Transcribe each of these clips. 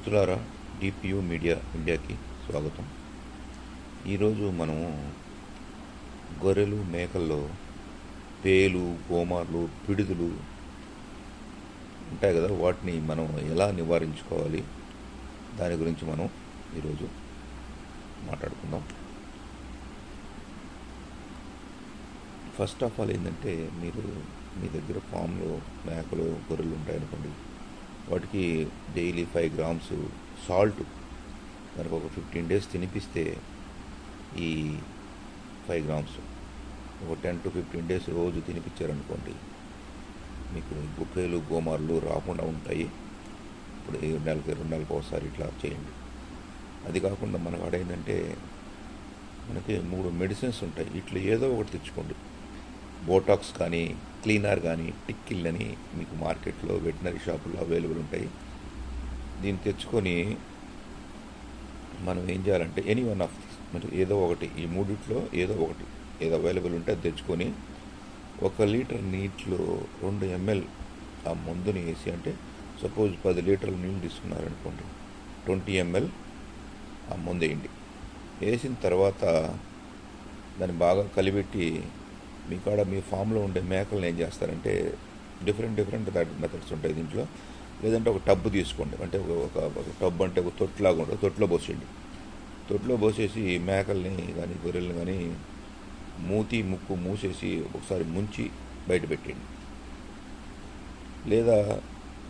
మిత్రులారా, డిపియు మీడియా ఇండియాకి స్వాగతం. ఈరోజు మనము గొర్రెలు మేకల్లో పేలు, గోమార్లు, పిడుదులు ఉంటాయి కదా, వాటిని మనం ఎలా నివారించుకోవాలి దాని గురించి మనం ఈరోజు మాట్లాడుకుందాం. ఫస్ట్ ఆఫ్ ఆల్ ఏంటంటే, మీరు మీ దగ్గర ఫామ్లో మేకలు, గొర్రెలు ఉంటాయనుకోండి, వాటికి డైలీ 5 grams సాల్ట్ దానికి ఒక 15 days తినిపిస్తే ఈ 5 grams ఒక 10 to 15 days రోజు తినిపించారనుకోండి, మీకు గుప్పేలు, గోమార్లు రాకుండా ఉంటాయి. ఇప్పుడు 2 నెలలకు ఒకసారి ఇట్లా చేయండి. అది కాకుండా మన కాడ ఏంటంటే, మనకి 3 మెడిసిన్స్ ఉంటాయి. ఇట్లా ఏదో ఒకటి తెచ్చుకోండి. బోటాక్స్ కానీ, క్లీనర్ కానీ, టిక్కిల్ అని మీకు మార్కెట్లో వెటనరీ షాపుల్లో అవైలబుల్ ఉంటాయి. దీన్ని తెచ్చుకొని మనం ఏం చేయాలంటే, ఎనీ వన్ ఆఫ్ దిస్, మరి ఏదో ఒకటి, ఈ మూడిట్లో ఏదో ఒకటి ఏదో అవైలబుల్ ఉంటే అది తెచ్చుకొని 1 లీటర్ నీటిలో 2 ml ఆ మందుని వేసి, అంటే సపోజ్ 10 లీటర్ల నీళ్ళు తీసుకున్నారనుకోండి, 20 ml ఆ మందు వేయండి. వేసిన తర్వాత దాన్ని బాగా కలిపెట్టి, మీ కాడ మీ ఫామ్లో ఉండే మేకలను ఏం చేస్తారంటే, డిఫరెంట్ మెథడ్స్ ఉంటాయి దీంట్లో. లేదంటే ఒక టబ్బు తీసుకోండి, అంటే ఒక టబ్బు అంటే ఒక తొట్టులాగా ఉంటుంది, తొట్టులో పోసేయండి. తొట్టులో పోసేసి మేకల్ని కానీ గొర్రెల్ని కానీ మూతి ముక్కు మూసేసి ఒకసారి ముంచి బయట పెట్టండి.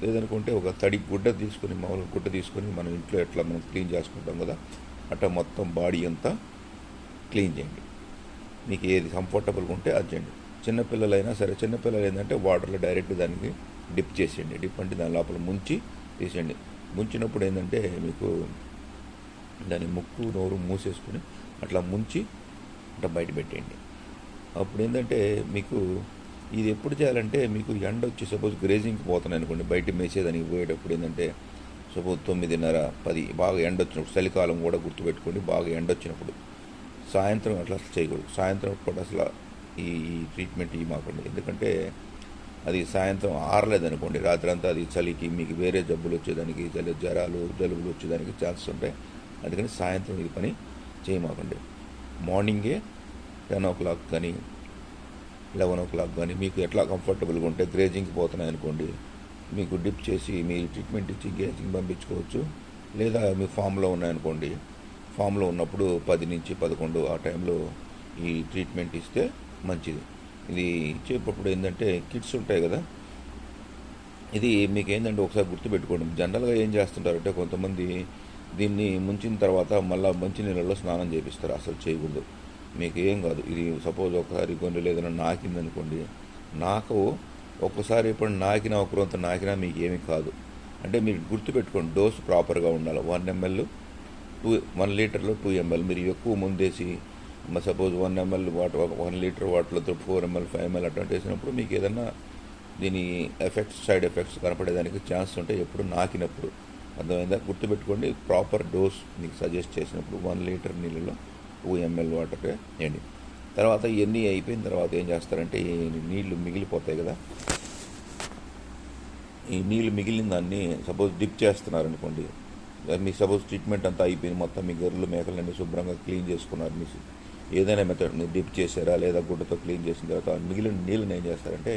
లేదనుకుంటే ఒక తడి గుడ్డ తీసుకొని, మామూలు గుడ్డ తీసుకొని మనం ఇంట్లో ఎట్లా మనం క్లీన్ చేసుకుంటాం కదా, అట్లా మొత్తం బాడీ అంతా క్లీన్ చేయండి. మీకు ఏది కంఫర్టబుల్గా ఉంటే అది చేయండి. చిన్నపిల్లలైనా సరే, చిన్నపిల్లలు ఏంటంటే వాటర్లో డైరెక్ట్ దానికి డిప్ చేసేయండి. డిప్ అంటే దాని లోపల ముంచి తీసేయండి. ముంచినప్పుడు ఏంటంటే, మీకు దాని ముక్కు నోరు మూసేసుకుని అట్లా ముంచి అట్లా బయట పెట్టేయండి. అప్పుడు ఏంటంటే, మీకు ఇది ఎప్పుడు చేయాలంటే, మీకు ఎండ వచ్చి సపోజ్ గ్రేజింగ్కి పోతున్నాయి అనుకోండి, బయట మేసేదానికి పోయేటప్పుడు ఏంటంటే, సపోజ్ 9:30, 10 బాగా ఎండ వచ్చినప్పుడు, చలికాలం కూడా గుర్తుపెట్టుకోండి, బాగా ఎండ వచ్చినప్పుడు సాయంత్రం అట్లా చేయకూడదు. సాయంత్రం పూట అసలు ఈ ట్రీట్మెంట్ ఇవ్వకండి. ఎందుకంటే అది సాయంత్రం ఆరలేదనుకోండి, రాత్రి అంతా అది చలికి మీకు వేరే జబ్బులు వచ్చేదానికి, జ్వరాలు, జలుబులు వచ్చేదానికి ఛాన్సెస్ ఉంటాయి. అందుకని సాయంత్రం ఇది పని చేయమాకండి. మార్నింగే 10 o'clock కానీ 11 o'clock కానీ మీకు ఎట్లా కంఫర్టబుల్గా ఉంటే, గ్రేజింగ్కి పోతున్నాయి అనుకోండి, మీకు డిప్ చేసి మీ ట్రీట్మెంట్ ఇచ్చి గ్రేజింగ్ పంపించుకోవచ్చు. లేదా మీ ఫామ్లో ఉన్నాయనుకోండి, ఫామ్లో ఉన్నప్పుడు 10 నుంచి 11 ఆ టైంలో ఈ ట్రీట్మెంట్ ఇస్తే మంచిది. ఇది ఇచ్చేటప్పుడు ఏంటంటే, కిట్స్ ఉంటాయి కదా, ఇది మీకు ఏంటంటే ఒకసారి గుర్తుపెట్టుకోండి. జనరల్గా ఏం చేస్తుంటారంటే, కొంతమంది దీన్ని ముంచిన తర్వాత మళ్ళీ మంచినీళ్ళలో స్నానం చేపిస్తారు. అసలు చేయకూడదు. మీకు ఏం కాదు. ఇది సపోజ్ ఒకసారి కొన్ని ఏదైనా నాకిందనుకోండి, నాకు ఒక్కసారి ఇప్పుడు నాకినా, ఒకరంత నాకినా మీకు ఏమీ కాదు. అంటే మీరు గుర్తుపెట్టుకోండి, డోస్ ప్రాపర్గా ఉండాలి. 1 లీటర్లో 2 ml. మీరు ఎక్కువ ముందేసి సపోజ్ 1 ml వాటర్, 1 లీటర్ వాటర్లతో 4 ml 5 ml అటువంటి వేసినప్పుడు మీకు ఏదన్నా దీని సైడ్ ఎఫెక్ట్స్ కనపడేదానికి ఛాన్స్ ఉంటాయి. ఎప్పుడు నాకినప్పుడు. అర్థమైందా? గుర్తుపెట్టుకోండి. ప్రాపర్ డోస్ మీకు సజెస్ట్ చేసినప్పుడు 1 లీటర్ నీళ్ళలో 2 ml వాటర్ వేయండి. తర్వాత ఇవన్నీ అయిపోయిన తర్వాత ఏం చేస్తారంటే, ఈ నీళ్లు మిగిలిపోతాయి కదా, ఈ నీళ్ళు మిగిలిన దాన్ని సపోజ్ డిప్ చేస్తున్నారనుకోండి, మీ సపోజ్ ట్రీట్మెంట్ అంతా అయిపోయింది, మొత్తం మీ గొర్రెలు మేకలన్నీ శుభ్రంగా క్లీన్ చేసుకున్నారు, మీ ఏదైనా మెథడ్ మీరు డిప్ చేశారా లేదా గుడ్డతో క్లీన్ చేసిన తర్వాత మిగిలిన నీళ్ళని ఏం చేస్తారంటే,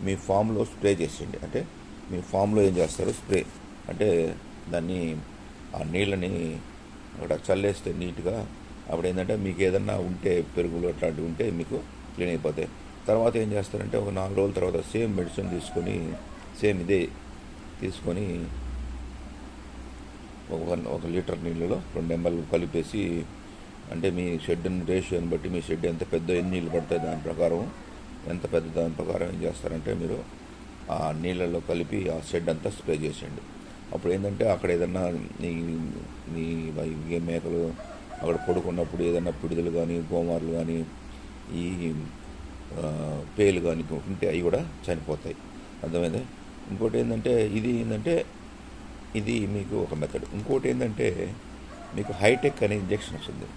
మీ ఫామ్లో స్ప్రే చేసేయండి. అంటే మీ ఫామ్లో ఏం చేస్తారు, స్ప్రే అంటే దాన్ని, ఆ నీళ్ళని అక్కడ చల్లేస్తే నీట్గా, అప్పుడు ఏంటంటే మీకు ఏదన్నా ఉంటే పెరుగులు అట్లాంటివి ఉంటే మీకు క్లీన్ అయిపోతాయి. తర్వాత ఏం చేస్తారంటే, ఒక 4 రోజుల తర్వాత సేమ్ మెడిసిన్ తీసుకొని, సేమ్ ఇదే తీసుకొని 1 లీటర్ నీళ్ళలో 2 ml కలిపేసి, అంటే మీ షెడ్ రేషియోని బట్టి, మీ షెడ్ ఎంత పెద్ద, ఎన్ని నీళ్ళు పడతాయి దాని ప్రకారం, ఎంత పెద్ద దాని ప్రకారం ఏం చేస్తారంటే, మీరు ఆ నీళ్ళల్లో కలిపి ఆ షెడ్ అంతా స్ప్రే చేసేయండి. అప్పుడు ఏంటంటే, అక్కడ ఏదన్నా మీ మేకలు అక్కడ పడుకున్నప్పుడు ఏదన్నా పిడుదలు కానీ, గోమార్లు కానీ, ఈ పేలు కానీ ఉంటే అవి కూడా చనిపోతాయి. అర్థమైంది? ఇంకోటి ఏంటంటే, ఇది మీకు ఒక మెథడ్. ఇంకోటి ఏంటంటే, మీకు హైటెక్ అనే ఇంజెక్షన్ వస్తుంది.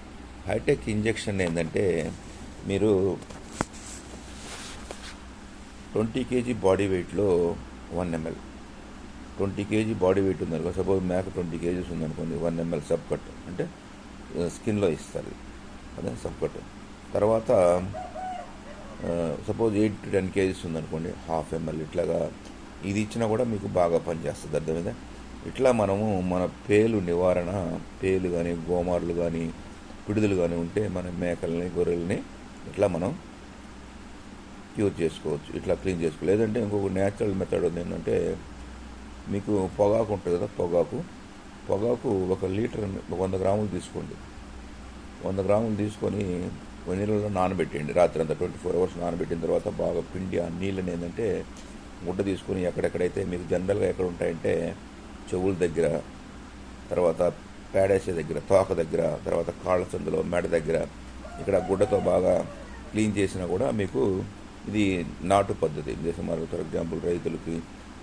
హైటెక్ ఇంజెక్షన్ ఏంటంటే, మీరు 20 kg బాడీ వెయిట్లో 1 ml 20 కేజీ బాడీ వెయిట్ ఉందనుకో, సపోజ్ మేక 20 కేజీస్ ఉందనుకోండి, 1 ml సబ్ కట్ అంటే స్కిన్లో ఇస్తుంది అదే సబ్ కట్. తర్వాత సపోజ్ 8 to 10 కేజీస్ ఉందనుకోండి, 1/2 ml ఇట్లాగా ఇది ఇచ్చినా కూడా మీకు బాగా పనిచేస్తుంది. అర్థమైందా? ఇట్లా మనము మన పేలు నివారణ, పేలు కానీ గోమార్లు కానీ పిడుదలు కానీ ఉంటే మన మేకల్ని గొర్రెల్ని ఇట్లా మనం క్యూర్ చేసుకోవచ్చు, ఇట్లా క్లీన్ చేసుకోవచ్చు. లేదంటే ఇంకొక న్యాచురల్ మెథడ్ ఏంటంటే, మీకు పొగాకు ఉంటుంది కదా, పొగాకు 1 లీటర్ 100 గ్రాములు తీసుకోండి. 100 గ్రాములు తీసుకొని నీళ్ళలో నానబెట్టేయండి రాత్రి అంతా, 24 hours నానబెట్టిన తర్వాత బాగా పిండి ఆ నీళ్ళని ఏంటంటే గుడ్డ తీసుకొని ఎక్కడెక్కడైతే మీకు జనరల్గా ఎక్కడ ఉంటాయంటే చెవుల దగ్గర, తర్వాత పేడేసే దగ్గర, తోక దగ్గర, తర్వాత కాళ్ళ సందులో, మెడ దగ్గర, ఇక్కడ గుడ్డతో బాగా క్లీన్ చేసినా కూడా మీకు ఇది నాటు పద్ధతి. దేశం మార్గం ఫర్ ఎగ్జాంపుల్ రైతులకి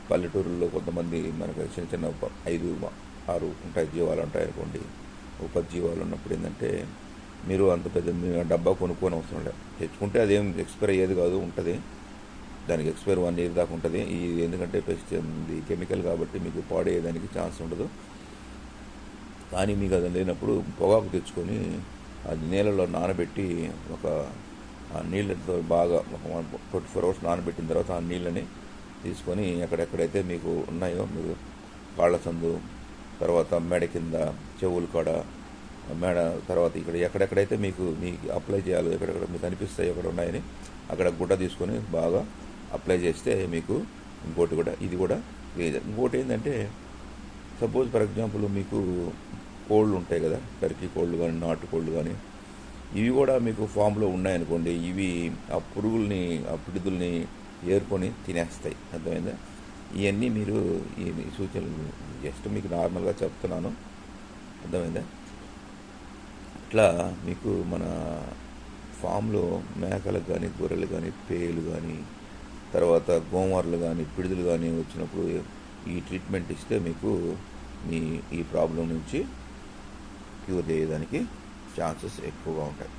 పల్లెటూరుల్లో కొంతమంది మనకు చిన్న చిన్న 5-6 ఉంటాయి జీవాలు ఉంటాయి అనుకోండి, 10 జీవాలు ఉన్నప్పుడు ఏంటంటే మీరు అంత పెద్ద డబ్బా కొనుక్కొని అవసరం లేదు, తెచ్చుకుంటే అదేం ఎక్స్పైర్ అయ్యేది కాదు, ఉంటుంది దానికి ఎక్స్పైర్ 1 year దాకా ఉంటుంది. ఇది ఎందుకంటే ఇది కెమికల్ కాబట్టి మీకు పాడేయడానికి ఛాన్స్ ఉండదు. కానీ మీకు అది లేనప్పుడు పొగాకు తెచ్చుకొని అది నీళ్ళలో నానబెట్టి ఆ నీళ్ళతో బాగా 24 hours నానబెట్టిన తర్వాత ఆ నీళ్ళని తీసుకొని ఎక్కడెక్కడైతే మీకు ఉన్నాయో, మీరు కాళ్ళ సందు, తర్వాత మెడ కింద, చెవుల కాడ, మెడ, తర్వాత ఇక్కడ ఎక్కడెక్కడైతే మీకు అప్లై చేయాలో, ఎక్కడెక్కడ మీకు అనిపిస్తాయి ఎక్కడ ఉన్నాయని అక్కడ గుడ్డ తీసుకొని బాగా అప్లై చేస్తే మీకు ఇంకోటి కూడా ఇది కూడా క్లియర్. ఇంకోటి ఏంటంటే, సపోజ్ ఫర్ ఎగ్జాంపుల్ మీకు కోళ్ళు ఉంటాయి కదా, టర్కీ కోళ్ళు కానీ నాటు కోళ్ళు కానీ, ఇవి కూడా మీకు ఫామ్లో ఉన్నాయనుకోండి, ఇవి ఆ పురుగుల్ని, ఆ పిడుదుల్ని ఏరుకొని తినేస్తాయి. అర్థమైందా? ఇవన్నీ మీరు ఈ సూచనలు జస్ట్ మీకు నార్మల్గా చెప్తున్నాను. అర్థమైందా? ఇట్లా మీకు మన ఫామ్లో మేకలకు కానీ గొర్రెలు కానీ పేలు కానీ తర్వాత గోమార్లు కానీ పిడుదలు కానీ వచ్చినప్పుడు ఈ ట్రీట్మెంట్ ఇస్తే మీకు ఈ ప్రాబ్లం నుంచి క్యూర్ చేయడానికి ఛాన్సెస్ ఎక్కువగా ఉంటాయి.